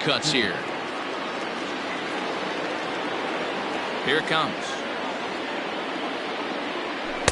cuts here. Here it comes.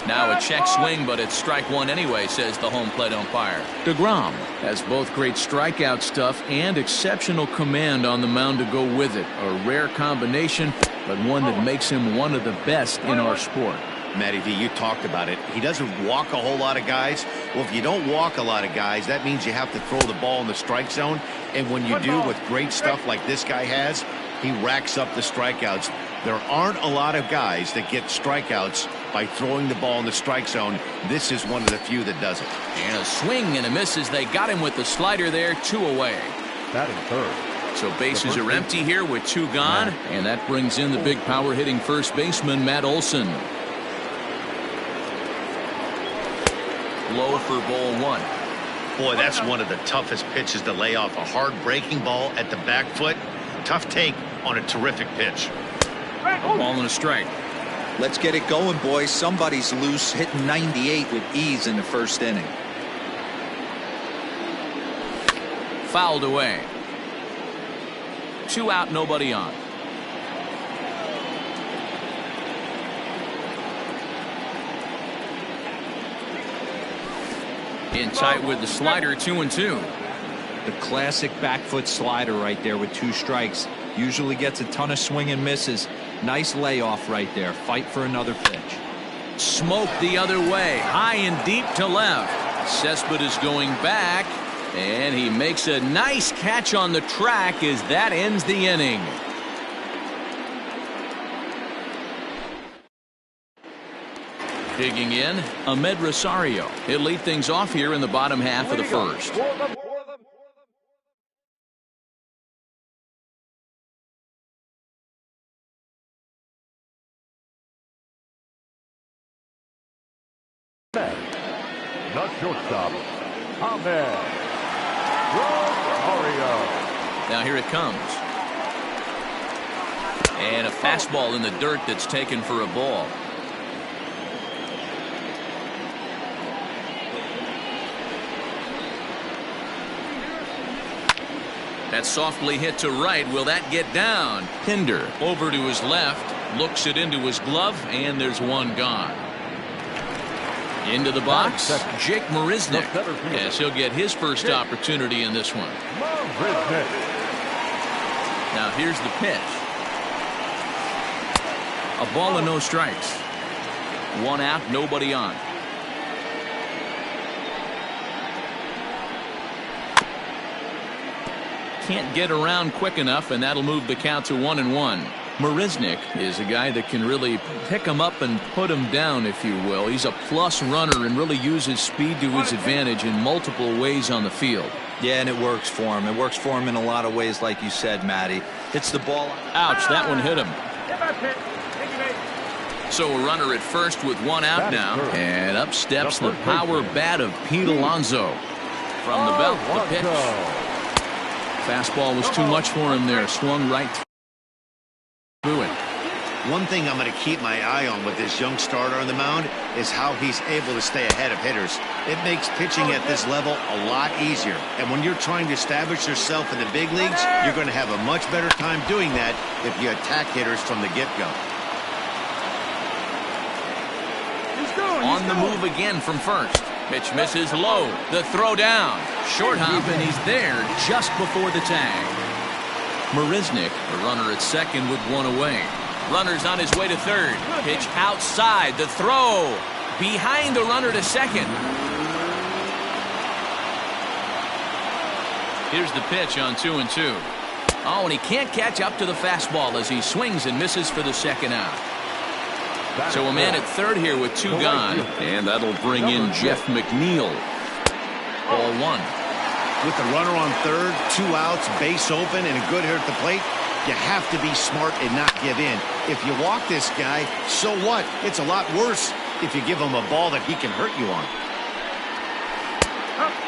Now a check swing, but it's strike one anyway, says the home plate umpire. DeGrom has both great strikeout stuff and exceptional command on the mound to go with it. A rare combination, but one that makes him one of the best in our sport. Matty V, you talked about it. He doesn't walk a whole lot of guys. Well, if you don't walk a lot of guys, that means you have to throw the ball in the strike zone. And when you do, with great stuff like this guy has, he racks up the strikeouts. There aren't a lot of guys that get strikeouts by throwing the ball in the strike zone. This is one of the few that does it. And a swing and a miss as they got him with the slider there, 2 away. Batting third. So bases are empty here with 2 gone. And that brings in the big power hitting first baseman, Matt Olson. Low for ball 1. Boy, that's one of the toughest pitches to lay off. A hard breaking ball at the back foot. Tough take on a terrific pitch. Ball and a strike. Let's get it going, boys. Somebody's loose, hitting 98 with ease in the first inning. Fouled away. 2 out, nobody on. In tight with the slider, 2-2. The classic back foot slider right there with 2 strikes. Usually gets a ton of swing and misses. Nice layoff right there. Fight for another pitch. Smoke the other way. High and deep to left. Cespedes going back. And he makes a nice catch on the track as that ends the inning. Digging in, Ahmed Rosario. He'll lead things off here in the bottom half of the first. The shortstop, Ahmed Rosario. Now here it comes. And a fastball in the dirt that's taken for a ball. That's softly hit to right. Will that get down? Pinder over to his left. Looks it into his glove, and there's 1 gone. Into the box, Jake Marisnick. Yes, he'll get his first opportunity in this one. Now here's the pitch. A ball and no strikes. 1 out, nobody on. Can't get around quick enough, and that'll move the count to 1-1. Marisnick is a guy that can really pick him up and put him down, if you will. He's a plus runner and really uses speed to his advantage in multiple ways on the field. Yeah, and it works for him. It works for him in a lot of ways, like you said, Matty. Hits the ball. Ouch, that one hit him. So a runner at first with 1 out now. And up steps the power bat of Pete Alonso. From the belt, the pitch. Fastball was too much for him there. Swung right through it. One thing I'm going to keep my eye on with this young starter on the mound is how he's able to stay ahead of hitters. It makes pitching at this level a lot easier. And when you're trying to establish yourself in the big leagues, you're going to have a much better time doing that if you attack hitters from the get-go. On the move again from first. Pitch misses low. The throw down. Short hop, and he's there just before the tag. Marisnick, a runner at second with 1 away. Runner's on his way to third. Pitch outside. The throw behind the runner to second. Here's the pitch on 2-2. Oh, and he can't catch up to the fastball as he swings and misses for the 2nd out. So a man at third here with 2 gone, and that'll bring in Jeff McNeil. Ball 1. With the runner on third, 2 outs, base open, and a good hitter at the plate, you have to be smart and not give in. If you walk this guy, so what? It's a lot worse if you give him a ball that he can hurt you on.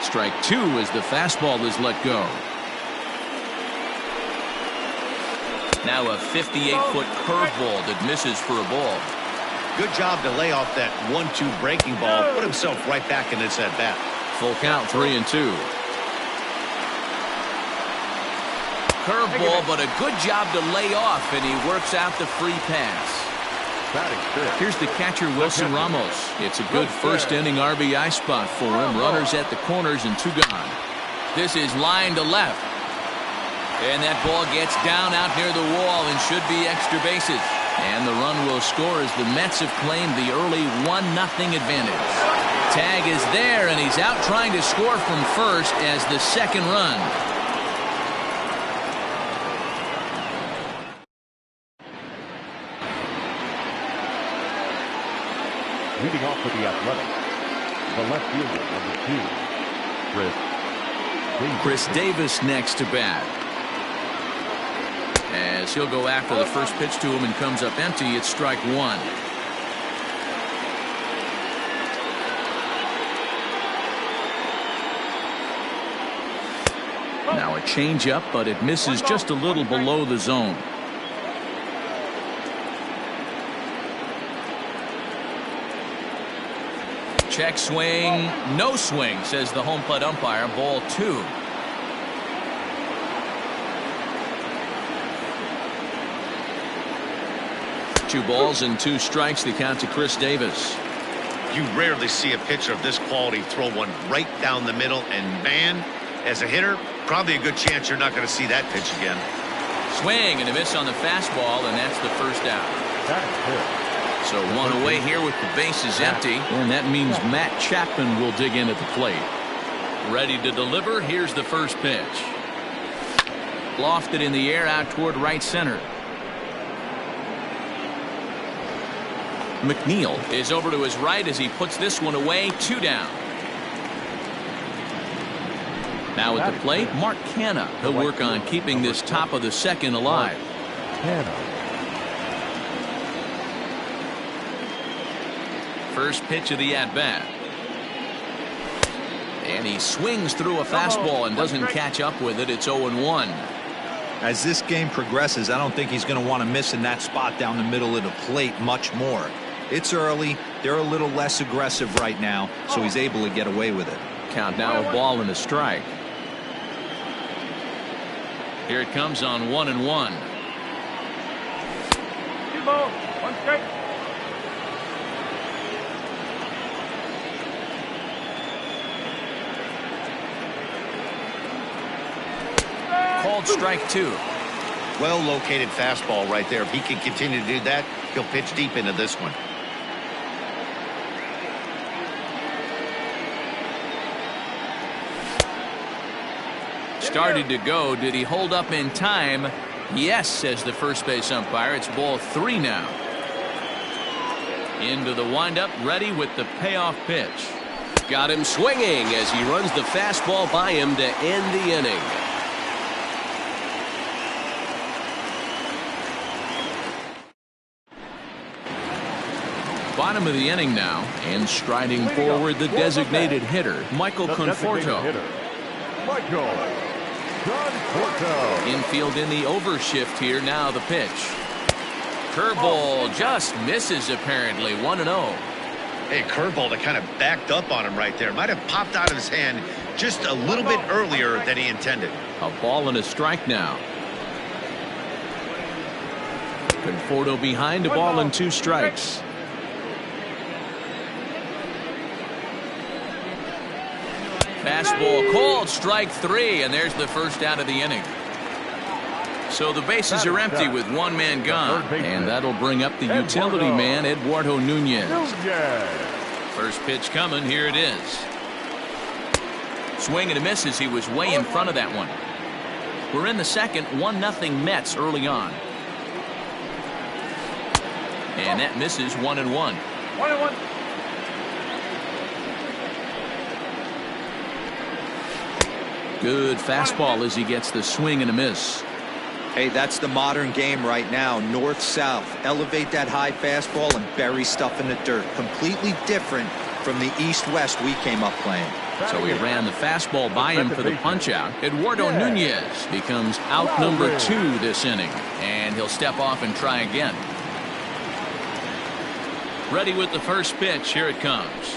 Strike 2 as the fastball is let go. Now a 58-foot curveball that misses for a ball. Good job to lay off that 1-2 breaking ball. Put himself right back in this at-bat. Full count, 3-2. curveball, but a good job to lay off, and he works out the free pass. Here's the catcher, Wilson Ramos. It's a good first inning RBI spot for him. Runners at the corners and 2 gone. This is line to left. And that ball gets down out near the wall and should be extra bases. And the run will score as the Mets have claimed the early 1-0 advantage. Tag is there, and he's out trying to score from first as the second run. Leading off for the Athletics, the left fielder, number 2, Chris Davis next to bat. As he'll go after the first pitch to him and comes up empty, it's strike 1. Now a changeup, but it misses just a little below the zone. Check swing, no swing, says the home plate umpire. Ball 2. Two balls and 2 strikes, the count to Chris Davis. You rarely see a pitcher of this quality throw one right down the middle, and man, as a hitter, probably a good chance you're not going to see that pitch again. Swing and a miss on the fastball, and that's the first out. So 1 away here with the bases empty, and that means Matt Chapman will dig in at the plate. Ready to deliver. Here's the first pitch. Lofted in the air out toward right center. McNeil is over to his right as he puts this one away. 2 down. Now at the plate, Mark Canha. He'll work on keeping this top of the second alive. First pitch of the at-bat. And he swings through a fastball and doesn't catch up with it. It's 0-1. As this game progresses, I don't think he's going to want to miss in that spot down the middle of the plate much more. It's early. They're a little less aggressive right now, so he's able to get away with it. Count now, a ball and a strike. Here it comes on 1-1. 2 balls, 1 strike. Called strike 2. Well located fastball right there. If he can continue to do that, he'll pitch deep into this one. Started to go. Did he hold up in time? Yes, says the first base umpire. It's ball 3 now. Into the windup, ready with the payoff pitch. Got him swinging as he runs the fastball by him to end the inning. Bottom of the inning now, and striding forward the designated hitter, Michael Conforto. Infield in the overshift here. Now the pitch. Curveball just misses apparently. 1-0. Hey, curveball that kind of backed up on him right there. Might have popped out of his hand just a little bit earlier than he intended. A ball and a strike now. Conforto behind, a ball and 2 strikes. Fastball called, strike 3, and there's the first out of the inning. So the bases are empty with 1 man gone, and that'll bring up the utility man, Eduardo Nunez. First pitch coming, here it is. Swing and a miss as he was way in front of that one. We're in the second, 1-0 Mets early on. And that misses. 1-1. 1-1. Good fastball as he gets the swing and a miss. Hey, that's the modern game right now. North-south. Elevate that high fastball and bury stuff in the dirt. Completely different from the east-west we came up playing. So he ran the fastball by him for the punch-out. Eduardo Nunez becomes out number 2 this inning. And he'll step off and try again. Ready with the first pitch. Here it comes.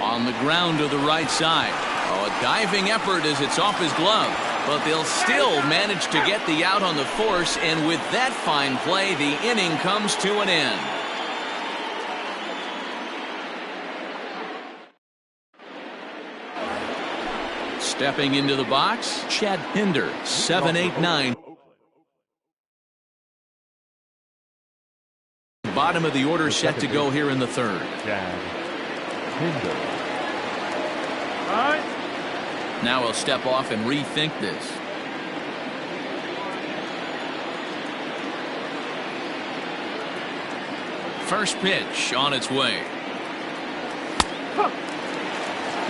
On the ground to the right side. Oh, a diving effort as it's off his glove. But they'll still manage to get the out on the force, and with that fine play, the inning comes to an end. Stepping into the box, Chad Pinder, 7-8-9. Bottom of the order set to go here in the third. Chad Pinder. Now he'll step off and rethink this. First pitch on its way.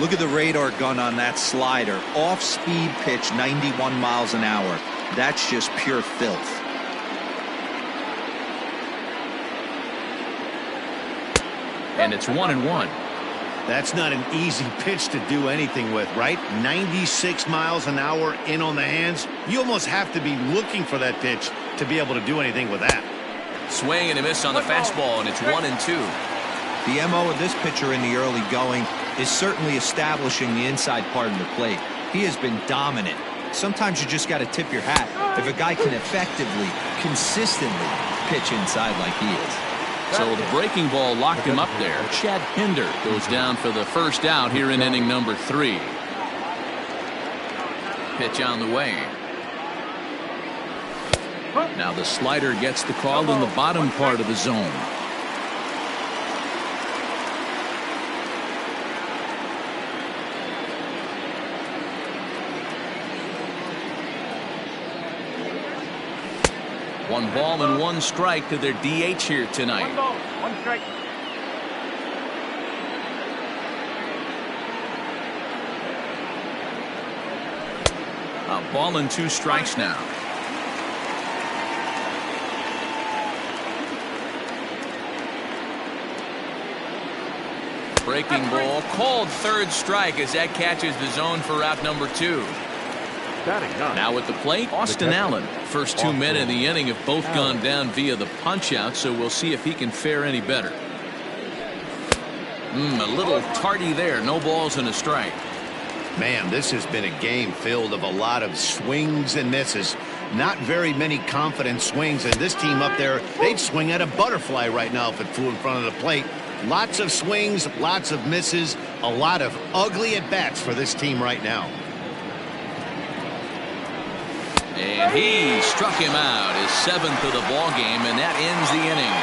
Look at the radar gun on that slider. Off-speed pitch, 91 miles an hour. That's just pure filth. And it's 1-1. That's not an easy pitch to do anything with, right? 96 miles an hour in on the hands. You almost have to be looking for that pitch to be able to do anything with that. Swing and a miss on the fastball, and it's 1-2. The MO of this pitcher in the early going is certainly establishing the inside part of the plate. He has been dominant. Sometimes you just got to tip your hat if a guy can effectively, consistently pitch inside like he is. So the breaking ball locked him up there. Chad Pinder goes down for the first out here in inning number 3. Pitch on the way. Now the slider gets the call in the bottom part of the zone. One ball and one strike to their DH here tonight. 1 ball, 1 strike. A ball and 2 strikes now. Breaking ball called third strike as that catches the zone for out number 2. Now at the plate, Austin Allen. First 2 men in the inning have both gone down via the punch-out, so we'll see if he can fare any better. A little tardy there. No balls and a strike. Man, this has been a game filled of a lot of swings and misses. Not very many confident swings, and this team up there, they'd swing at a butterfly right now if it flew in front of the plate. Lots of swings, lots of misses, a lot of ugly at-bats for this team right now. And he struck him out, his 7th of the ball game, and that ends the inning.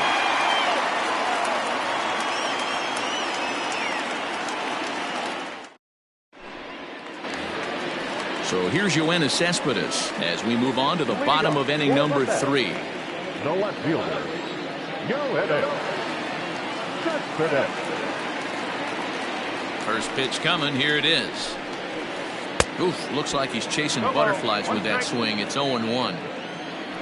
So here's Yoenis Cespedes as we move on to the bottom of inning number 3. The left fielder, Yoenis Cespedes. First pitch coming. Here it is. Oof, looks like he's chasing butterflies with that swing. It's 0-1.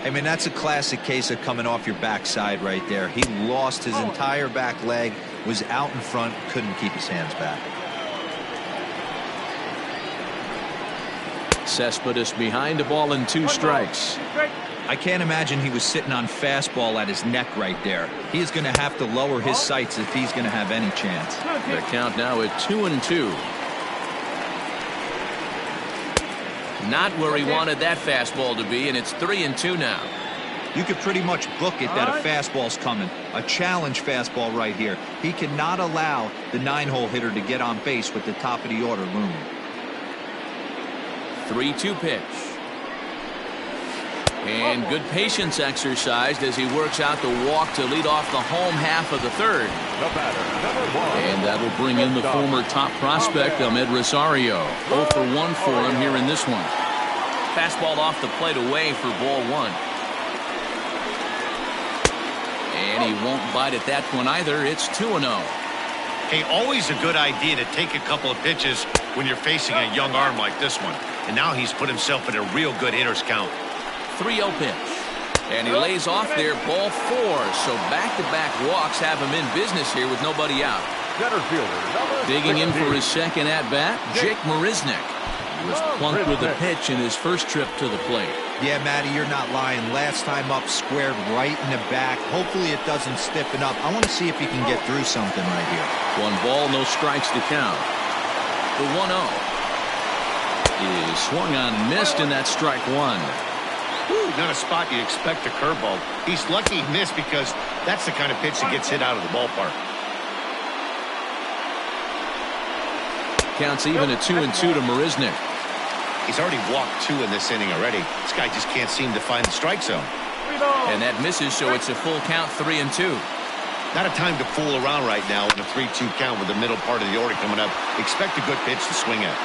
I mean, that's a classic case of coming off your backside right there. He lost his entire back leg, was out in front, couldn't keep his hands back. Cespedes behind, a ball and 2 strikes. I can't imagine he was sitting on fastball at his neck right there. He is going to have to lower his sights if he's going to have any chance. The count now at 2-2. Not where he wanted that fastball to be, and it's 3-2 now. You could pretty much book it that a fastball's coming. A challenge fastball right here. He cannot allow the 9-hole hitter to get on base with the top of the order looming. 3-2 pitch. And good patience exercised as he works out the walk to lead off the home half of the third. And that'll bring in the former top prospect, Ahmed Rosario. 0 for 1 for him here in this one. Fastball off the plate away for ball 1. And he won't bite at that one either. It's 2-0. Hey, always a good idea to take a couple of pitches when you're facing a young arm like this one. And now he's put himself in a real good hitter's count. 3-0 pitch. And he lays off there, ball 4. So back-to-back walks have him in business here with nobody out. Digging in for his second at-bat, Jake Marisnick. He was plunked with a pitch in his first trip to the plate. Yeah, Matty, you're not lying. Last time up, squared right in the back. Hopefully it doesn't stiffen up. I want to see if he can get through something right here. 1 ball, no strikes to count. The 1-0. is swung on and missed, and that's strike one. Ooh, not a spot you'd expect a curveball. He's lucky he missed because that's the kind of pitch that gets hit out of the ballpark. Counts even at 2-2 to Marisnick. He's already walked 2 in this inning already. This guy just can't seem to find the strike zone. And that misses, so it's a full count, 3-2. Not a time to fool around right now in a 3-2 count with the middle part of the order coming up. Expect a good pitch to swing at.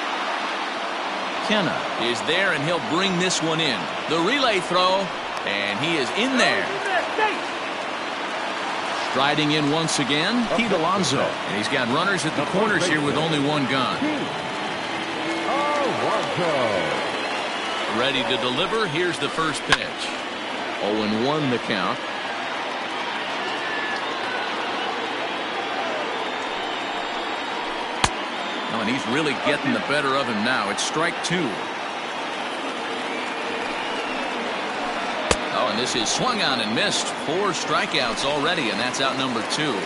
Kenna is there, and he'll bring this one in. The relay throw, and he is in there. Striding in once again, Pete Alonso. And he's got runners at the corners here with only one gone. Ready to deliver. Here's the first pitch. 0-1 the count. Oh, and he's really getting the better of him now. It's strike 2. Oh, and this is swung on and missed. 4 strikeouts already, and that's out number 2.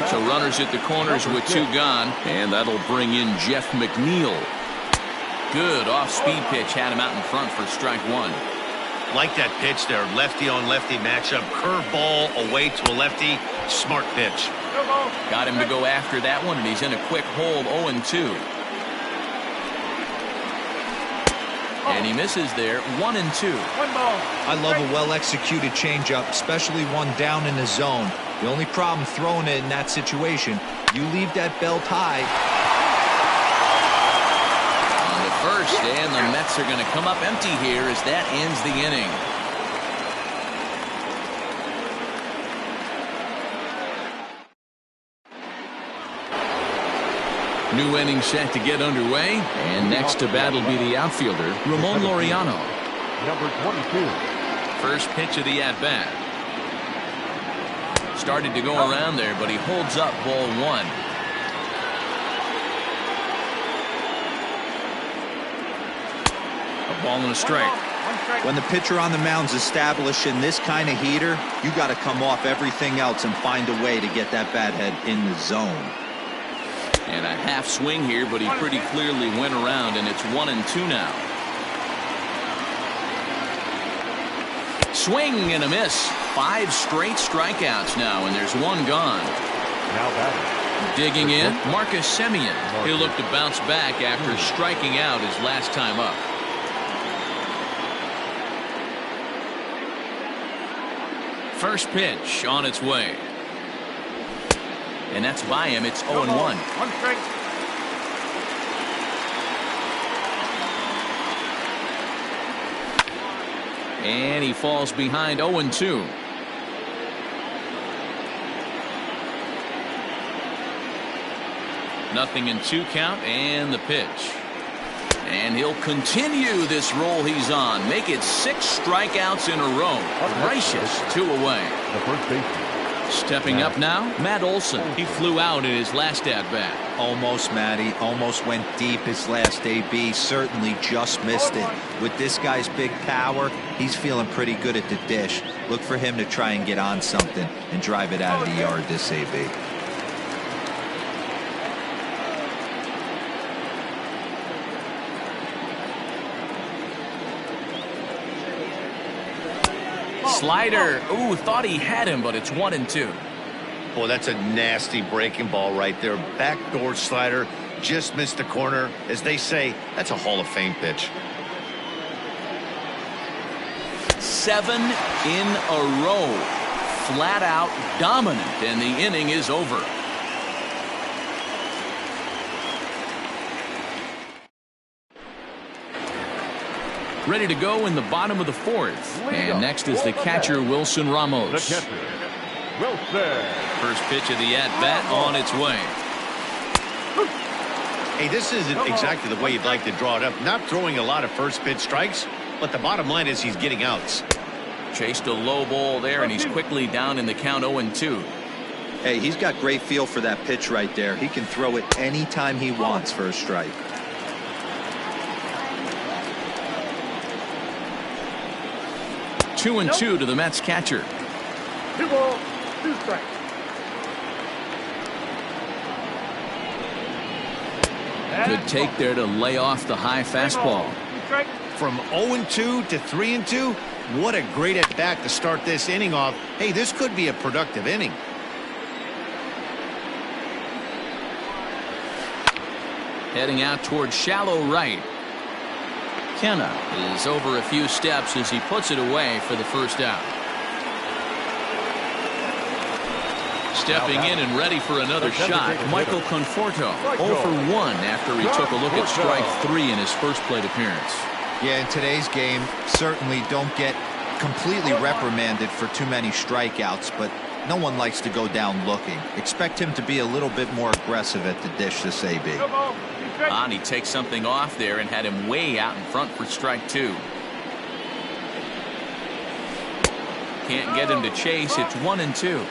So runners at the corners with 2 gone, and that'll bring in Jeff McNeil. Good off-speed pitch had him out in front for strike 1. Like that pitch there, lefty on lefty matchup, curveball away to a lefty, smart pitch. Got him to go after that one, and he's in a quick hole, 0-2. And he misses there, 1-2. I love a well-executed changeup, especially one down in the zone. The only problem throwing it in that situation, you leave that belt high. On the first, and the Mets are going to come up empty here as that ends the inning. New inning set to get underway, and next to bat will be the outfielder, Ramon Laureano. Number 22. First pitch of the at-bat. Started to go around there, but he holds up ball 1. A ball and a strike. When the pitcher on the mound's establishing this kind of heater, you got to come off everything else and find a way to get that bat head in the zone. And a half swing here, but he pretty clearly went around, and it's 1-2 now. Swing and a miss. 5 straight strikeouts now, and there's 1 gone. Now batting. Digging in, Marcus Semien. He'll look to bounce back after striking out his last time up. First pitch on its way. And that's by him. It's 0-1. And he falls behind 0-2. Nothing in 2 count, and the pitch. And he'll continue this roll he's on. Make it 6 strikeouts in a row. Gracious, 2 away. The first baseman. Stepping up now, Matt Olson. He flew out in his last at-bat. Almost, Matty. Almost went deep his last AB. Certainly just missed it. With this guy's big power, he's feeling pretty good at the dish. Look for him to try and get on something and drive it out of the yard this AB. Slider. Ooh, thought he had him, but it's 1-2. Boy, that's a nasty breaking ball right there. Backdoor slider, just missed the corner. As they say, that's a Hall of Fame pitch. 7 in a row. Flat out dominant, and the inning is over. Ready to go in the bottom of the 4th. And next is the catcher, Wilson Ramos. The catcher, Wilson. First pitch of the at-bat on its way. Hey, this isn't exactly the way you'd like to draw it up. Not throwing a lot of first pitch strikes, but the bottom line is he's getting outs. Chased a low ball there, and he's quickly down in the count 0-2. Hey, he's got great feel for that pitch right there. He can throw it anytime he wants for a strike. 2-2 to the Mets catcher. 2 balls, 2 strikes. Good take there to lay off the high fastball. From 0-2 to 3-2, what a great at-bat to start this inning off. Hey, this could be a productive inning. Heading out towards shallow right. Kenna is over a few steps as he puts it away for the first out. Stepping in and ready for another shot, Michael Conforto. 0 for 1 after he took a look at strike 3 in his first plate appearance. Yeah, in today's game, certainly don't get completely reprimanded for too many strikeouts, but no one likes to go down looking. Expect him to be a little bit more aggressive at the dish this AB. And he takes something off there and had him way out in front for strike 2. Can't get him to chase. It's 1-2.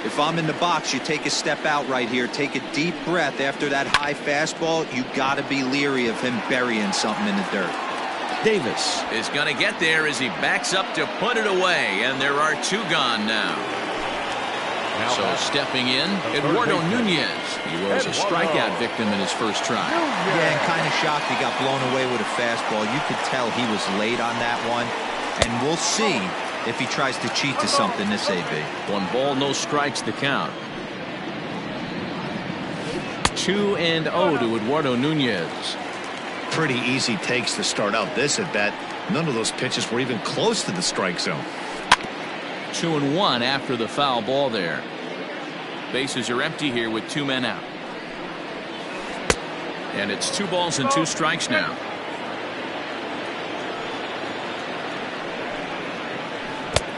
If I'm in the box, you take a step out right here. Take a deep breath after that high fastball. You got to be leery of him burying something in the dirt. Davis is going to get there as he backs up to put it away, and there are 2 gone now. So stepping in, Eduardo Nunez. He was a strikeout victim in his first try. Yeah, and kind of shocked he got blown away with a fastball. You could tell he was late on that one, and we'll see if he tries to cheat to something this AB. 1 ball, no strikes the count. 2-0 to Eduardo Nunez. Pretty easy takes to start out this at bat. None of those pitches were even close to the strike zone. 2-1 after the foul ball there. Bases are empty here with 2 men out. And it's 2 balls and 2 strikes now.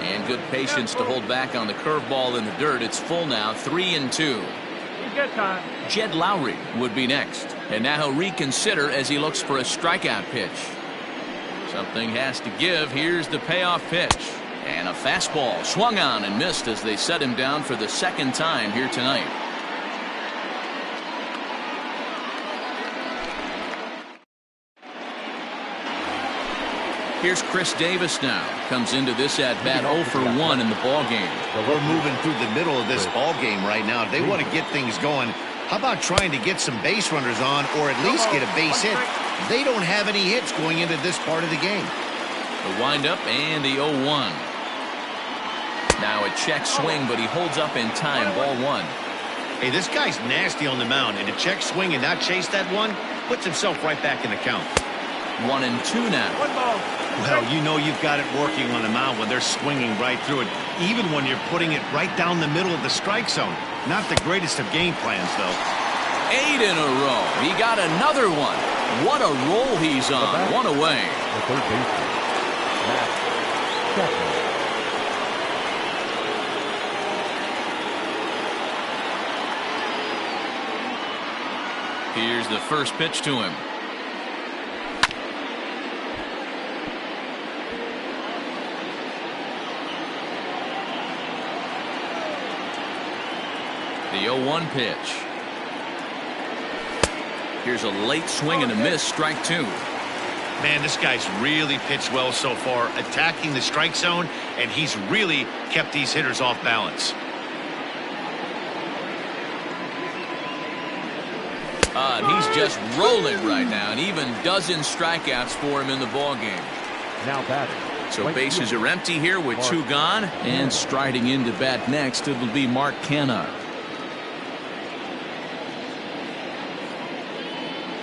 And good patience to hold back on the curveball in the dirt. It's full now, 3-2. Jed Lowry would be next. And now he'll reconsider as he looks for a strikeout pitch. Something has to give. Here's the payoff pitch. And a fastball swung on and missed as they set him down for the 2nd time here tonight. Here's Chris Davis now. Comes into this at-bat 0 for 1 in the ballgame. We're moving through the middle of this ballgame right now. If they want to get things going, how about trying to get some base runners on or at least get a base hit? They don't have any hits going into this part of the game. The windup and the 0-1. Now a check swing, but he holds up in time. Ball 1. Hey, this guy's nasty on the mound, and to check swing and not chase that one puts himself right back in the count. 1-2 now. Well, you know you've got it working on the mound when they're swinging right through it, even when you're putting it right down the middle of the strike zone. Not the greatest of game plans, though. 8 in a row. He got another one. What a roll he's on. 1 away. The third baseman, Matt Chapman. Here's the first pitch to him. The 0-1 pitch. Here's a late swing and a miss. Strike 2. Man, this guy's really pitched well so far, attacking the strike zone, and he's really kept these hitters off balance. And he's just rolling right now, and even dozen strikeouts for him in the ballgame. Now batting. So bases are empty here with 2 gone, and striding into bat next, it'll be Mark Canha.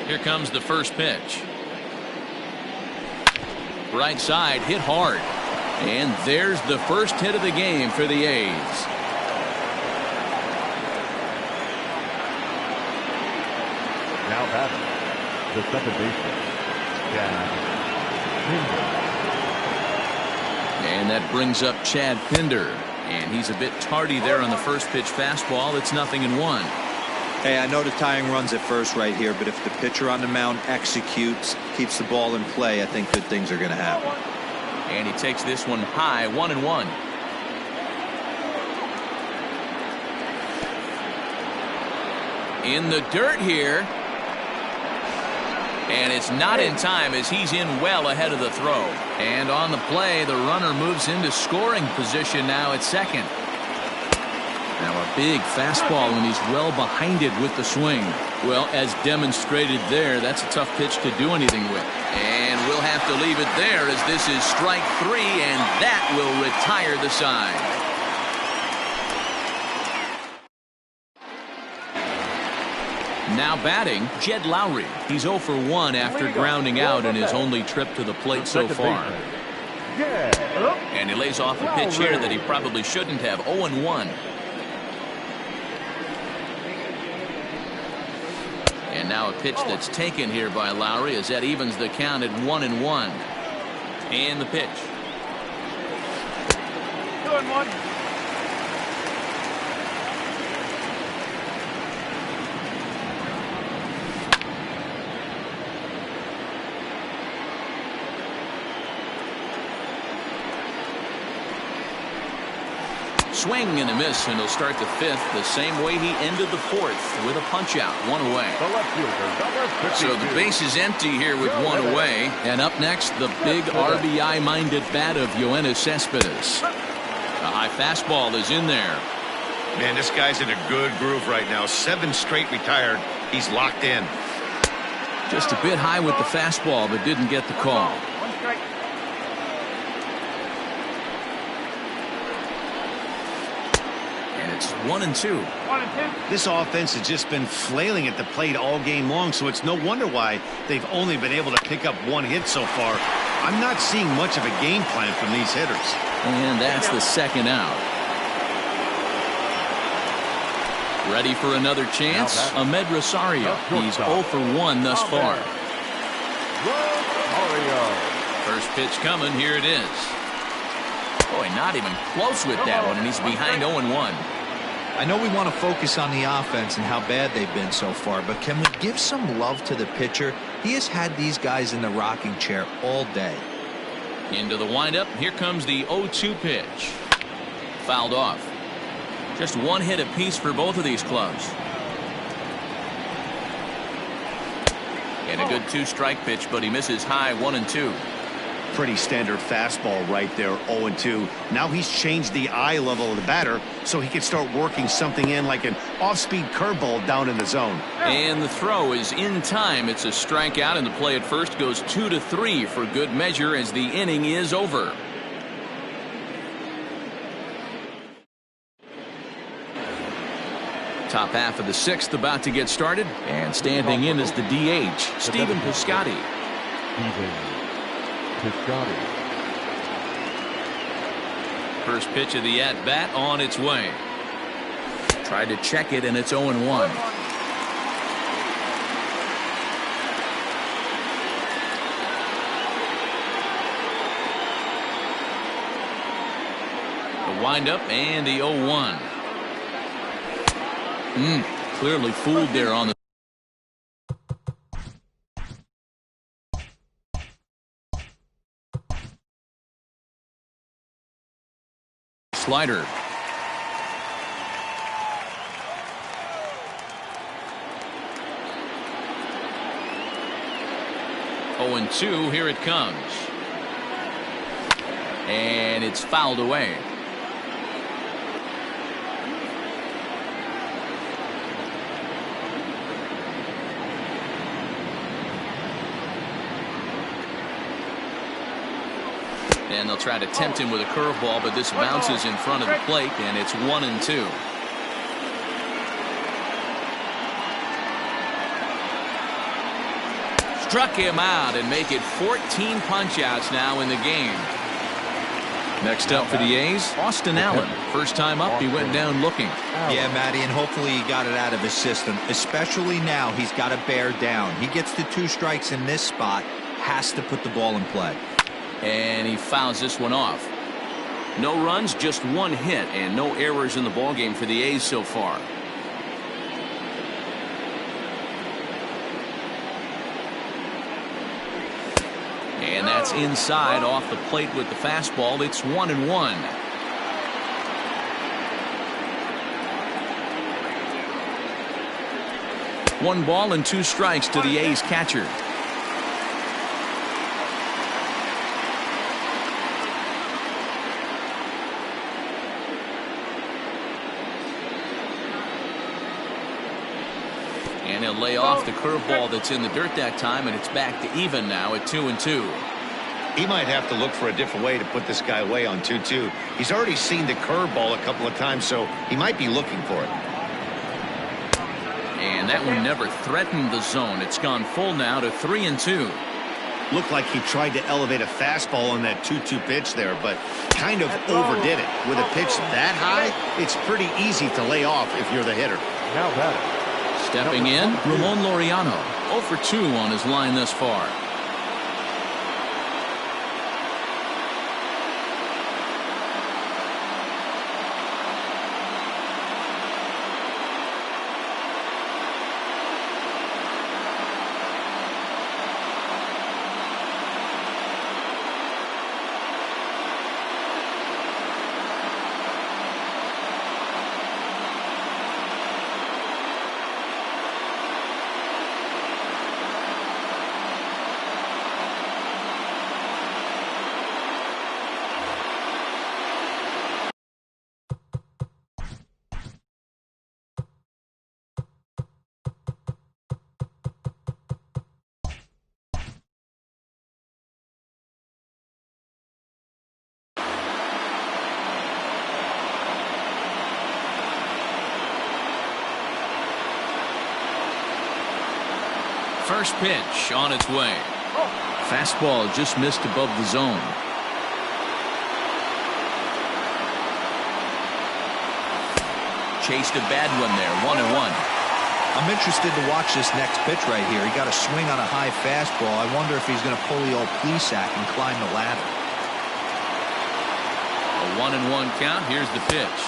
Here comes the first pitch. Right side, hit hard. And there's the first hit of the game for the A's. Now batting. The second baseman, Chad Pinder. And that brings up Chad Pinder. And he's a bit tardy there on the first pitch fastball. It's 0-1. Hey, I know the tying runs at first right here, but if the pitcher on the mound executes, keeps the ball in play, I think good things are going to happen. And he takes this one high, 1-1. In the dirt here. And it's not in time as he's in well ahead of the throw. And on the play, the runner moves into scoring position now at second. Now a big fastball, and he's well behind it with the swing. Well, as demonstrated there, that's a tough pitch to do anything with. And we'll have to leave it there as this is strike 3, and that will retire the side. Now batting, Jed Lowry. He's 0 for 1 after grounding out in his only trip to the plate so far. And he lays off a pitch here that he probably shouldn't have. 0-1. And now a pitch that's taken here by Lowry as that evens the count at 1-1. And the pitch. 2-1. Swing and a miss, and he'll start the 5th the same way he ended the 4th with a punch out, 1 away. The left fielder, number 52. So the base is empty here with 1 away. And up next, the big RBI-minded bat of Yoenis Cespedes. A high fastball is in there. Man, this guy's in a good groove right now. 7 straight retired. He's locked in. Just a bit high with the fastball, but didn't get the call. 1 strike. It's 1-2. 1-2. This offense has just been flailing at the plate all game long, so it's no wonder why they've only been able to pick up 1 hit so far. I'm not seeing much of a game plan from these hitters. And that's the 2nd out. Ready for another chance? Ahmed Rosario. He's 0 for 1 thus far. First pitch coming. Here it is. Boy, not even close with that one, and he's behind 0-1. I know we want to focus on the offense and how bad they've been so far, but can we give some love to the pitcher? He has had these guys in the rocking chair all day. Into the windup. Here comes the 0-2 pitch. Fouled off. Just 1 hit apiece for both of these clubs. And a good 2-strike pitch, but he misses high. 1-2. Pretty standard fastball right there, 0-2. Now he's changed the eye level of the batter so he can start working something in like an off-speed curveball down in the zone. And the throw is in time. It's a strikeout, and the play at first goes 2-3 for good measure as the inning is over. Top half of the 6th about to get started, and standing in is the DH, Stephen Piscotty. First pitch of the at-bat on its way. Tried to check it, and it's 0-1. The windup and the 0-1. Clearly fooled there on the slider. Oh, 0-2. Here it comes. And it's fouled away. And they'll try to tempt him with a curveball, but this bounces in front of the plate, and it's 1-2. Struck him out and make it 14 punch-outs now in the game. Next up for the A's, Austin Allen. First time up, he went down looking. Yeah, Matty, and hopefully he got it out of his system. Especially now, he's got to bear down. He gets the 2 strikes in this spot, has to put the ball in play. And he fouls this one off. No runs, just 1 hit, and no errors in the ballgame for the A's so far. And that's inside off the plate with the fastball. It's 1-1. One ball and 2 strikes to the A's catcher. he'll lay off the curveball that's in the dirt that time, and it's back to even now at 2-2. He might have to look for a different way to put this guy away on 2-2. He's already seen the curveball a couple of times, so he might be looking for it. And that one never threatened the zone. It's gone full now to 3-2. Looked like he tried to elevate a fastball on that 2-2 pitch there, but kind of overdid it. With a pitch that high, it's pretty easy to lay off if you're the hitter. Now batting. Stepping in, Ramon Laureano. 0 for 2 on his line thus far. First pitch on its way. Fastball just missed above the zone. Chased a bad one there. 1-1. I'm interested to watch this next pitch right here. He got a swing on a high fastball. I wonder if he's going to pull the old Plesac and climb the ladder. A 1-1 count. Here's the pitch.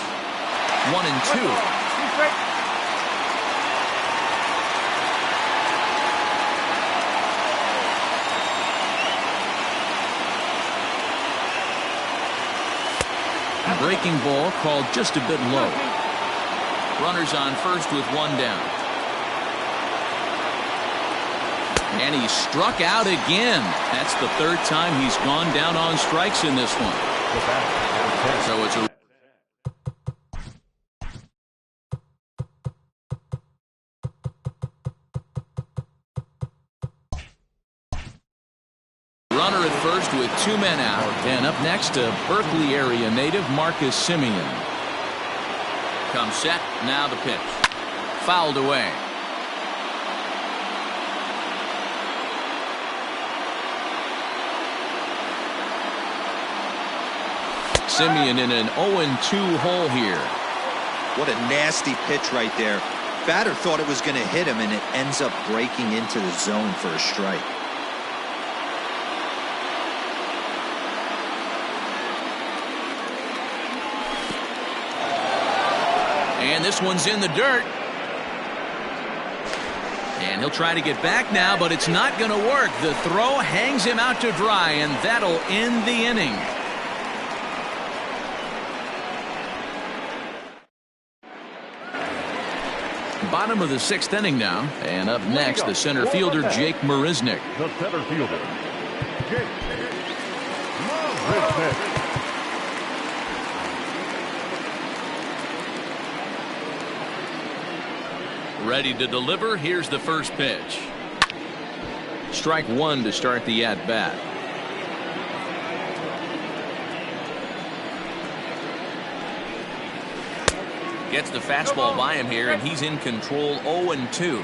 1-2. Breaking ball called just a bit low. Runners on first with one down. And he struck out again. That's the third time he's gone down on strikes in this one. So it's a runner at first with 2 men out. And up next, a Berkeley area native, Marcus Semien. Comes set. Now the pitch. Fouled away. Semien in an 0-2 hole here. What a nasty pitch right there. Batter thought it was going to hit him, and it ends up breaking into the zone for a strike. And this one's in the dirt. And he'll try to get back now, but it's not going to work. The throw hangs him out to dry, and that'll end the inning. Bottom of the 6th inning now. And up next, the center fielder, Jake Marisnick. The center fielder, Jake Marisnick. Ready to deliver. Here's the first pitch. Strike one to start the at-bat. Gets the fastball by him here, and he's in control. 0-2.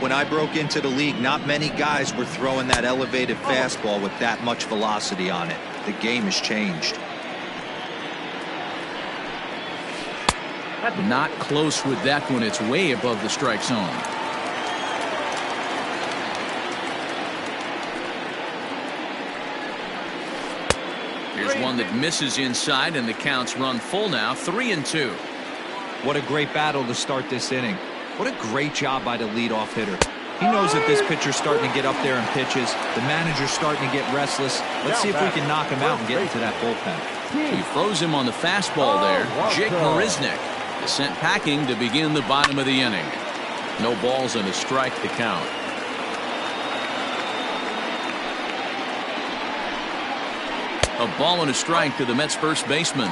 When I broke into the league, not many guys were throwing that elevated fastball with that much velocity on it. The game has changed. Not close with that one. It's way above the strike zone. Here's one that misses inside, and the count's run full now. 3-2. What a great battle to start this inning. What a great job by the leadoff hitter. He knows that this pitcher's starting to get up there in pitches. The manager's starting to get restless. Let's see if we can knock him out and get into that bullpen. He froze him on the fastball there. Jake Marisnick is sent packing to begin the bottom of the inning. No balls and a strike to count. A ball and a strike to the Mets first baseman.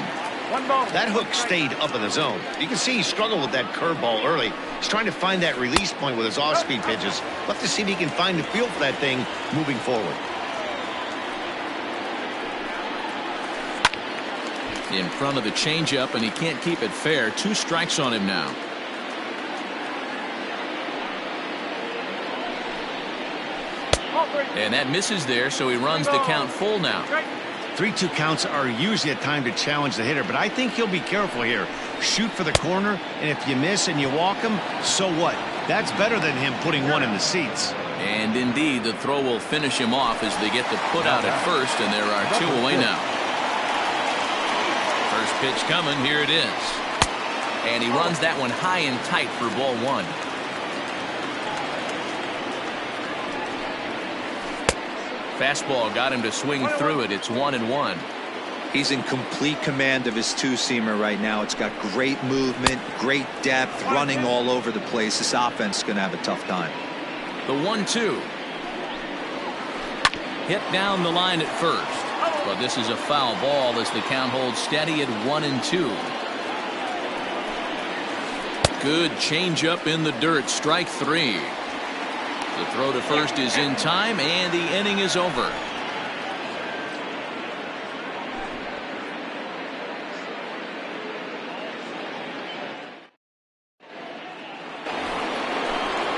That hook stayed up in the zone. You can see he struggled with that curveball early. He's trying to find that release point with his off-speed pitches. We'll have to see if he can find the feel for that thing moving forward. In front of the changeup, and he can't keep it fair. 2 strikes on him now. And that misses there, so he runs the count full now. 3-2 counts are usually a time to challenge the hitter, but I think he'll be careful here. Shoot for the corner, and if you miss and you walk him, so what? That's better than him putting one in the seats. And indeed, the throw will finish him off as they get the put out at first, and there are 2 away now. First pitch coming, here it is. And he runs that one high and tight for ball 1. Fastball got him to swing through it. It's 1-1. He's in complete command of his two-seamer right now. It's got great movement, great depth, running all over the place. This offense is going to have a tough time. The 1-2. Hit down the line at first. But this is a foul ball as the count holds steady at 1-2. Good changeup in the dirt. Strike 3. The throw to first is in time, and the inning is over.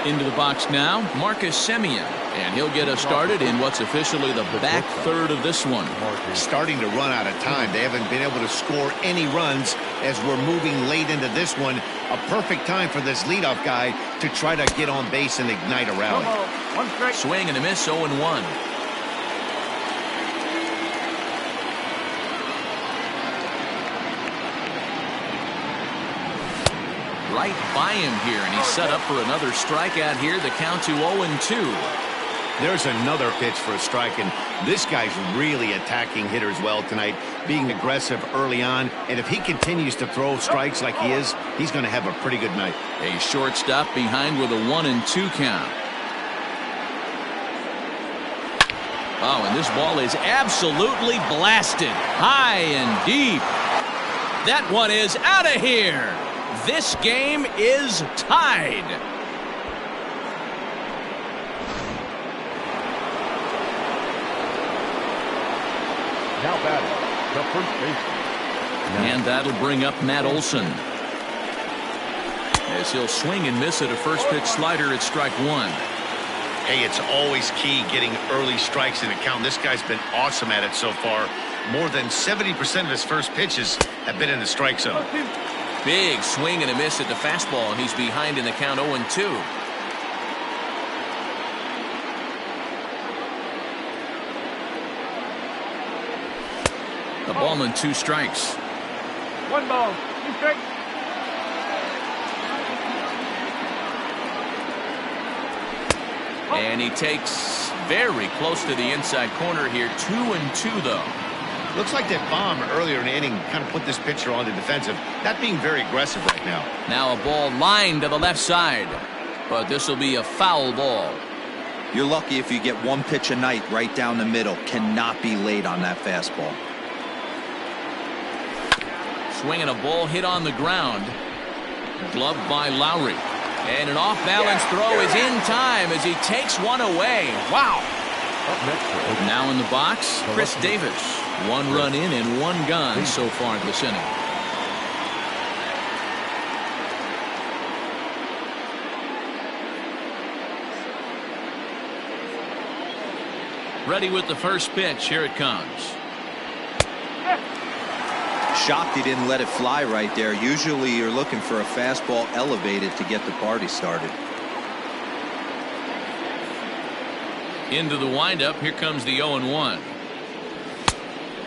Into the box now, Marcus Semien, and he'll get us started in what's officially the back third of this one. Starting to run out of time. They haven't been able to score any runs as we're moving late into this one. A perfect time for this leadoff guy to try to get on base and ignite a rally. Swing and a miss, 0-1. Right by him here, and he's set up for another strikeout here. The count to 0-2. There's another pitch for a strike, and this guy's really attacking hitters well tonight, being aggressive early on. And if he continues to throw strikes like he is, he's going to have a pretty good night. A shortstop behind with a 1-2 count. Oh, and this ball is absolutely blasted high and deep. That one is out of here. This game is tied. Now batting, the first baseman. And that'll bring up Matt Olson. As he'll swing and miss at a first pitch slider at strike 1. Hey, it's always key getting early strikes in the count. This guy's been awesome at it so far. More than 70% of his first pitches have been in the strike zone. Big swing and a miss at the fastball, and he's behind in the count 0-2. The ball and 2 strikes. 1 ball, 2 strikes. And he takes very close to the inside corner here. 2-2 though. Looks like that bomb earlier in the inning kind of put this pitcher on the defensive. Not being very aggressive right now. Now a ball lined to the left side. But this will be a foul ball. You're lucky if you get 1 pitch a night right down the middle. Cannot be late on that fastball. Swinging a ball hit on the ground. Gloved by Lowry. And an off-balance throw is in time as he takes one away. Wow. Up next, Now in the box, Chris Davis. 1 run in and 1 gone so far this inning. Ready with the first pitch. Here it comes. Shocked he didn't let it fly right there. Usually you're looking for a fastball elevated to get the party started. Into the windup. Here comes the 0-1.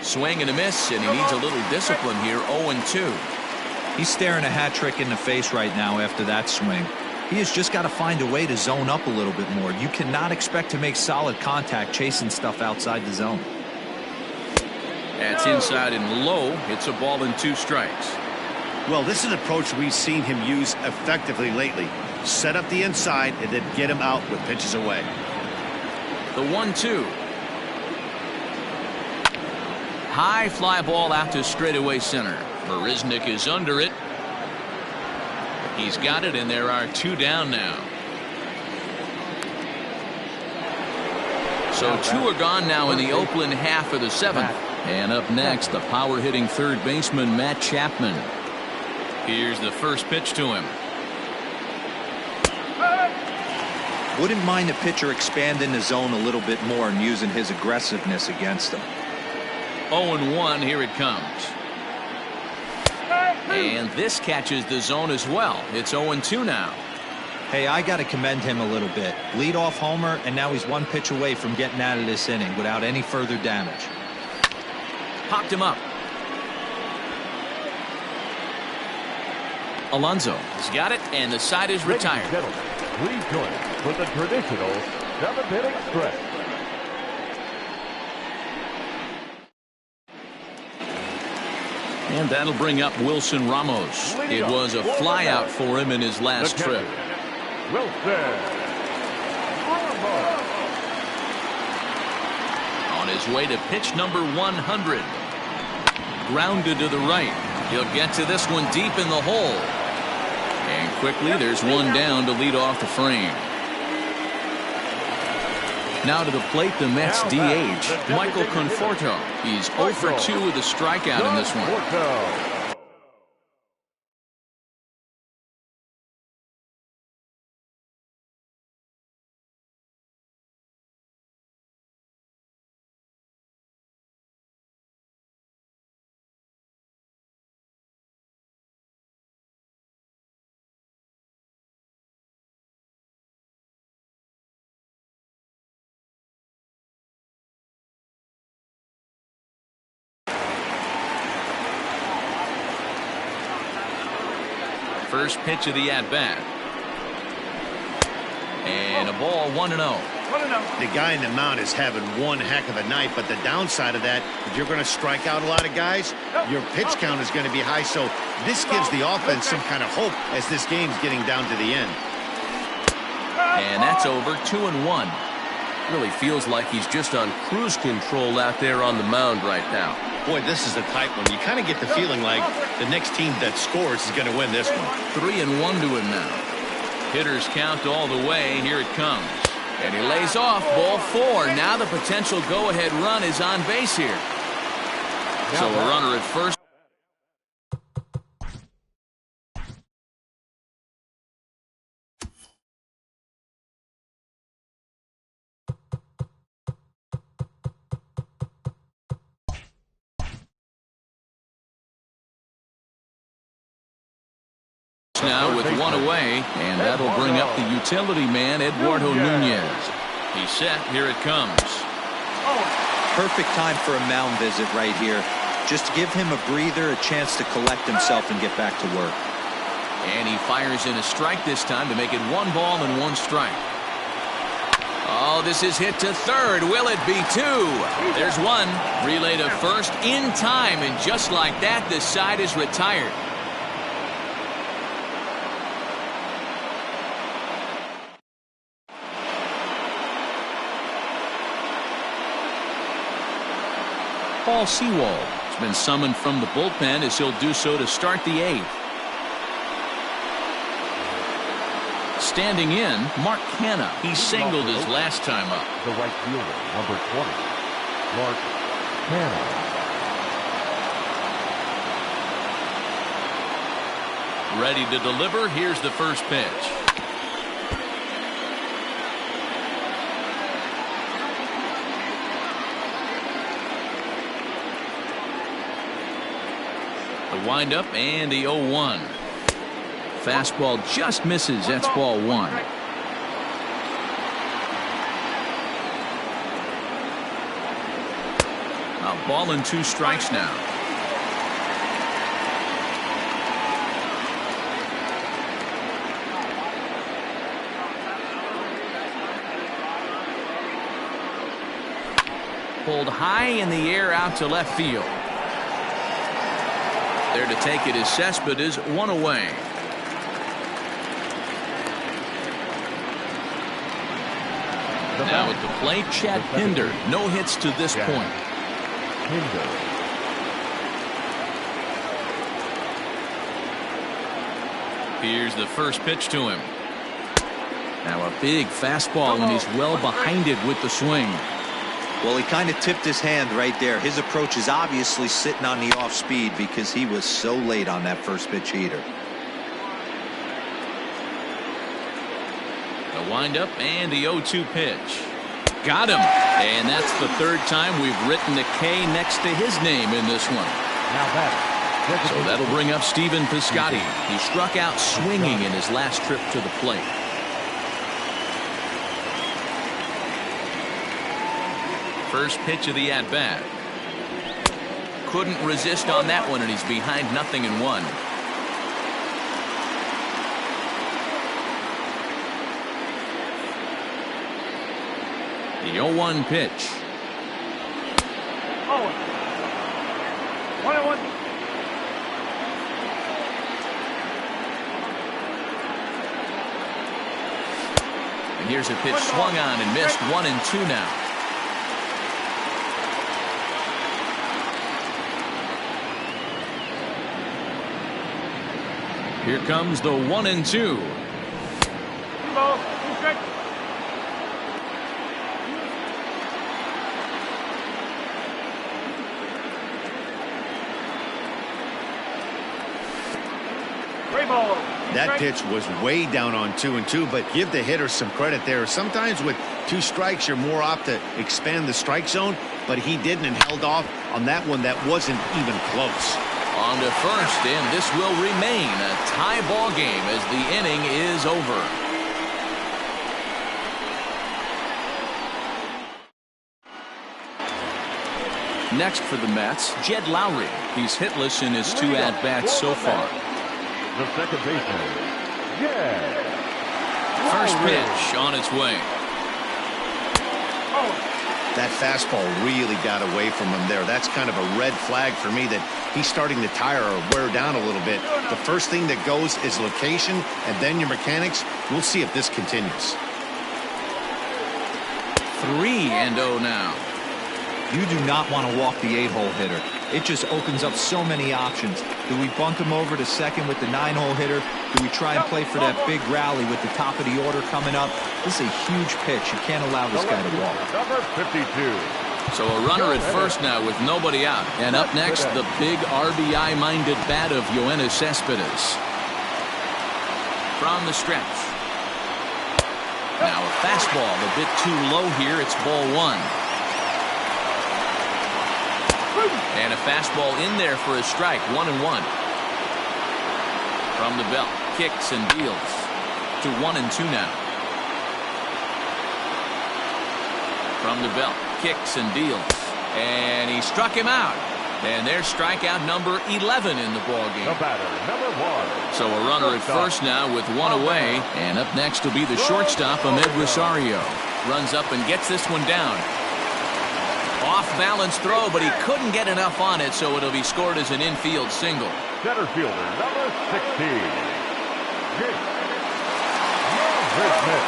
Swing and a miss, and he needs a little discipline here. 0-2. He's staring a hat trick in the face right now after that swing. He has just got to find a way to zone up a little bit more. You cannot expect to make solid contact chasing stuff outside the zone. That's inside and low. It's a ball and 2 strikes. Well, this is an approach we've seen him use effectively lately. Set up the inside and then get him out with pitches away. The 1-2. High fly ball out to straightaway center. Marisnick is under it. He's got it, and there are 2 down now. So 2 are gone now in the Oakland half of the 7th. And up next, the power-hitting third baseman, Matt Chapman. Here's the first pitch to him. Wouldn't mind the pitcher expanding the zone a little bit more and using his aggressiveness against him. 0-1, here it comes. And this catches the zone as well. It's 0-2 now. Hey, I got to commend him a little bit. Leadoff homer, and now he's 1 pitch away from getting out of this inning without any further damage. Popped him up. Alonso has got it, and the side is retired. Ladies and gentlemen, please join us for the traditional 7th-inning stretch. And that'll bring up Wilson Ramos. It was a flyout for him in his last trip. Wilson Ramos. On his way to pitch number 100. Grounded to the right. He'll get to this one deep in the hole. And quickly there's 1 down to lead off the frame. Now to the plate, the Mets DH, Michael Conforto. He's 0 for 2 with a strikeout in this one. First pitch of the at-bat. And a ball 1-0. The guy in the mound is having one heck of a night, but the downside of that, if you're going to strike out a lot of guys, your pitch count is going to be high. So this gives the offense some kind of hope as this game's getting down to the end. And that's over. 2-1. Really feels like he's just on cruise control out there on the mound right now. Boy, this is a tight one. You kind of get the feeling like the next team that scores is going to win this one. 3-1 to him now. Hitters count all the way. Here it comes. And he lays off. Ball 4. Now the potential go-ahead run is on base here. So a runner at first. Now with 1 away, and that'll bring up the utility man, Eduardo Nunez. He's set. Here it comes. Perfect time for a mound visit right here. Just to give him a breather, a chance to collect himself and get back to work. And he fires in a strike this time to make it 1 ball and 1 strike. Oh, this is hit to third. Will it be 2? There's 1. Relay to first in time, and just like that, the side is retired. Paul Sewald has been summoned from the bullpen as he'll do so to start the 8th. Standing in, Mark Canha. He singled his last time up. The right fielder, number 20, Mark Canha. Ready to deliver. Here's the first pitch. The windup and the 0-1. Fastball just misses. That's ball 1. A ball and 2 strikes now. Pulled high in the air out to left field. There to take it is Cespedes, 1 away. Now at the plate, Chad Pinder. No hits to this point. Here's the first pitch to him. Now a big fastball, and he's well behind it with the swing. Well, he kind of tipped his hand right there. His approach is obviously sitting on the off speed because he was so late on that first pitch heater. The windup and the 0-2 pitch. Got him. And that's the third time we've written a K next to his name in this one. Now that. So that'll bring up Stephen Piscotty. He struck out swinging in his last trip to the plate. First pitch of the at-bat. Couldn't resist on that one, and he's behind 0-1. The 0-1 pitch. Oh. 1-1. And here's a pitch swung on and missed. 1-2 now. Here comes the 1-2. Ball. 2 strikes. That pitch was way down on 2-2, but give the hitter some credit there. Sometimes with 2 strikes, you're more apt to expand the strike zone, but he didn't and held off on that one that wasn't even close. On to first, and this will remain a tie ball game as the inning is over. Next for the Mets, Jed Lowry. He's hitless in his 2 at-bats so far. The second baseman, Jed First Lowry. pitch on its way. That fastball really got away from him there. That's kind of a red flag for me that he's starting to tire or wear down a little bit. The first thing that goes is location and then your mechanics. We'll see if this continues. 3-0 now. You do not want to walk the 8-hole hitter. It just opens up so many options. Do we bunt him over to second with the 9-hole hitter? Do we try and play for that big rally with the top of the order coming up? This is a huge pitch. You can't allow this guy to walk. Number 52. So a runner at first now with nobody out. And up next, the big RBI-minded bat of Yoenis Cespedes. From the stretch. Now a fastball a bit too low here. It's ball 1. And a fastball in there for a strike. 1-1. From the belt. Kicks and deals. To 1-2 now. From the belt. Kicks and deals. And he struck him out. And there's strikeout number 11 in the ballgame. The batter, number 1. So a runner at first now with 1 away. And up next will be the shortstop, Ahmed Rosario. Runs up and gets this one down. Off-balance throw, but he couldn't get enough on it, so it'll be scored as an infield single. Center fielder, number 16. Messerschmidt.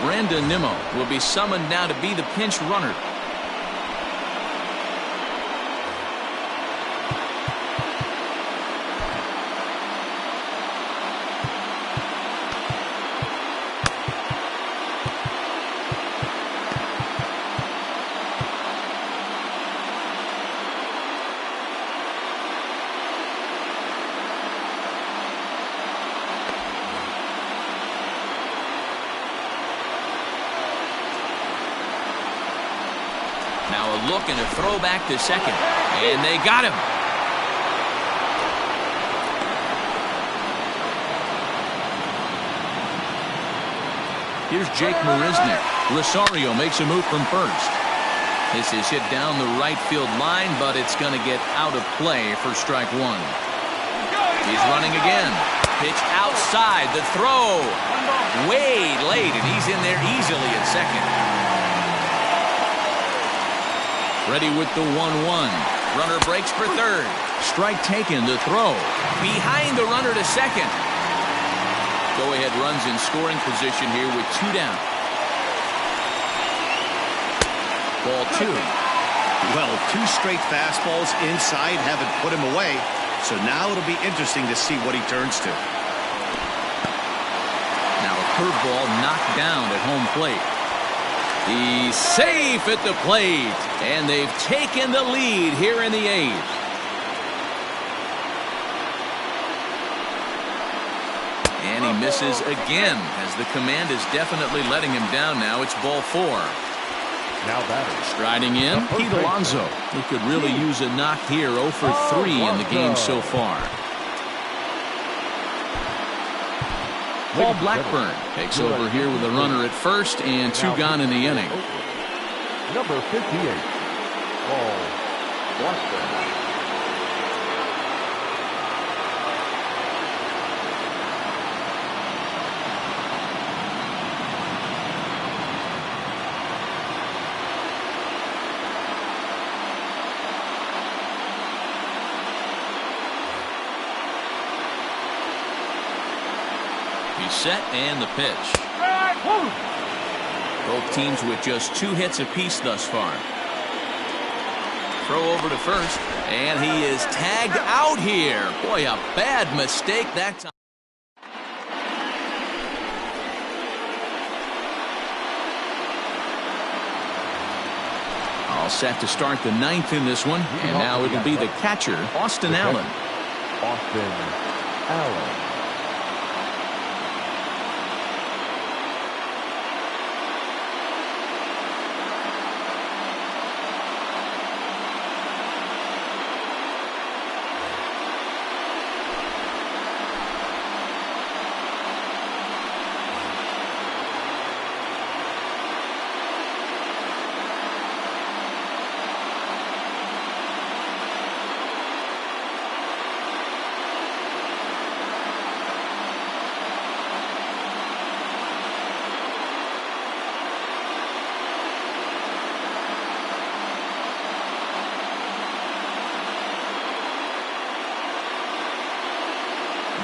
Brandon Nimmo will be summoned now to be the pinch runner. Now a look and a throw back to second. And they got him. Here's Jake Marisnick. Rosario makes a move from first. This is hit down the right field line, but it's going to get out of play for strike 1. He's running again. Pitch outside. The throw. Way late, and he's in there easily at second. Ready with the 1-1. Runner breaks for third. Strike taken. The throw. Behind the runner to second. Go-ahead runs in scoring position here with 2 down. Ball 2. Well, 2 straight fastballs inside haven't put him away. So now it'll be interesting to see what he turns to. Now a curveball knocked down at home plate. He's safe at the plate. And they've taken the lead here in the 8th. And he misses again, as the command is definitely letting him down now. It's ball 4. Now batting. Striding in, Pete Alonso. He could really use a knock here. 0 for 3 in the game so far. Paul Blackburn takes over here with a runner at first and 2 gone in the inning. Number 58, Paul Blackburn. He's set and the pitch. Both teams with just 2 hits apiece thus far. Throw over to first, and he is tagged out here. Boy, a bad mistake that time. All set to start the 9th in this one, and now it'll be the catcher, Austin Allen. Austin Allen.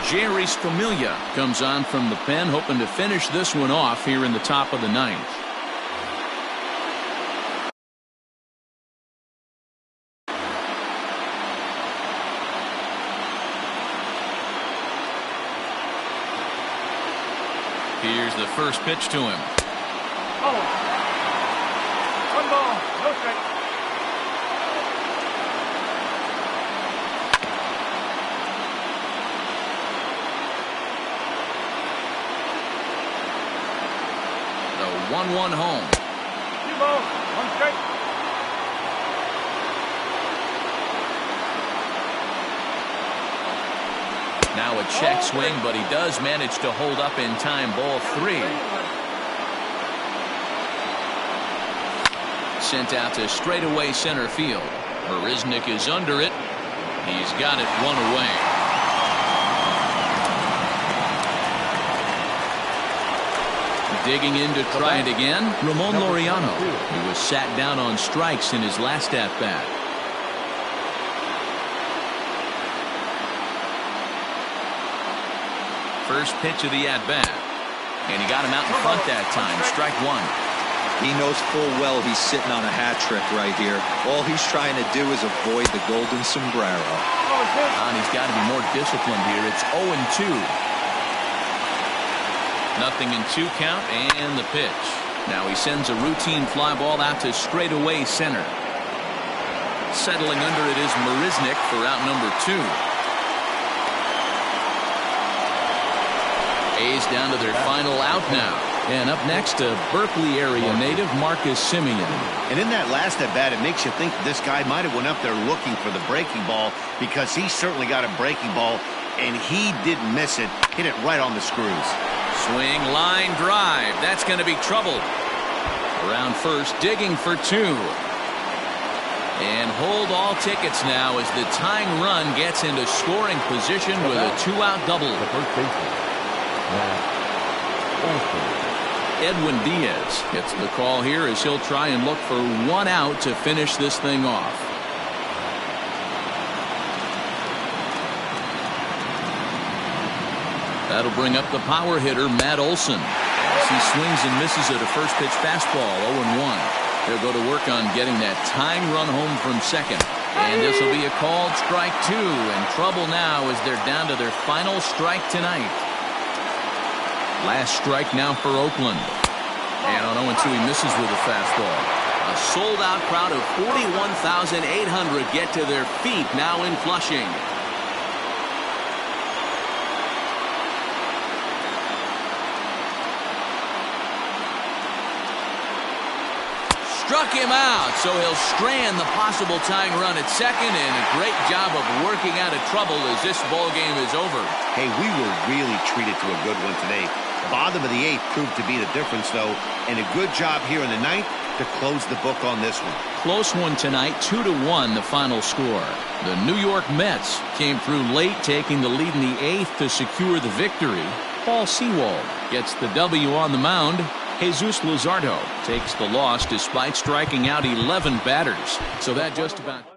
Jeurys Familia comes on from the pen, hoping to finish this one off here in the top of the 9th. Here's the first pitch to him. Oh. 1 ball, no strike. The 1-1 home. 2 balls, 1 strike. Now a check swing, but he does manage to hold up in time. Ball 3. Sent out to straightaway center field. Marisnick is under it. He's got it 1 away. Digging in to try it again, Ramon Laureano. He was sat down on strikes in his last at-bat. First pitch of the at-bat. And he got him out in front that time. Strike 1. He knows full well he's sitting on a hat trick right here. All he's trying to do is avoid the golden sombrero. And he's got to be more disciplined here. It's 0-2. Nothing in 2 count, and the pitch. Now he sends a routine fly ball out to straightaway center. Settling under it is Marisnick for out number 2. A's down to their final out now. And up next, a Berkeley area native, Marcus Semien. And in that last at bat, it makes you think this guy might have went up there looking for the breaking ball, because he certainly got a breaking ball, and he didn't miss it. Hit it right on the screws. Swing, line drive. That's going to be trouble. Around first, digging for 2. And hold all tickets now as the tying run gets into scoring position with a 2-out double. The first baseman, Matt Olson. Edwin Diaz gets the call here as he'll try and look for 1 out to finish this thing off. That'll bring up the power hitter, Matt Olson. As he swings and misses at a first pitch fastball, 0-1. He'll go to work on getting that tying run home from second. And this will be a called strike 2. And trouble now as they're down to their final strike tonight. Last strike now for Oakland. And on 0-2, he misses with a fastball. A sold-out crowd of 41,800 get to their feet now in Flushing. Struck him out, so he'll strand the possible tying run at second, and a great job of working out of trouble as this ball game is over. Hey, we were really treated to a good one today. Bottom of the 8th proved to be the difference, though, and a good job here in the 9th to close the book on this one. Close one tonight, 2-1 the final score. The New York Mets came through late, taking the lead in the 8th to secure the victory. Paul Sewald gets the W on the mound. Jesus Luzardo takes the loss despite striking out 11 batters. So that just about...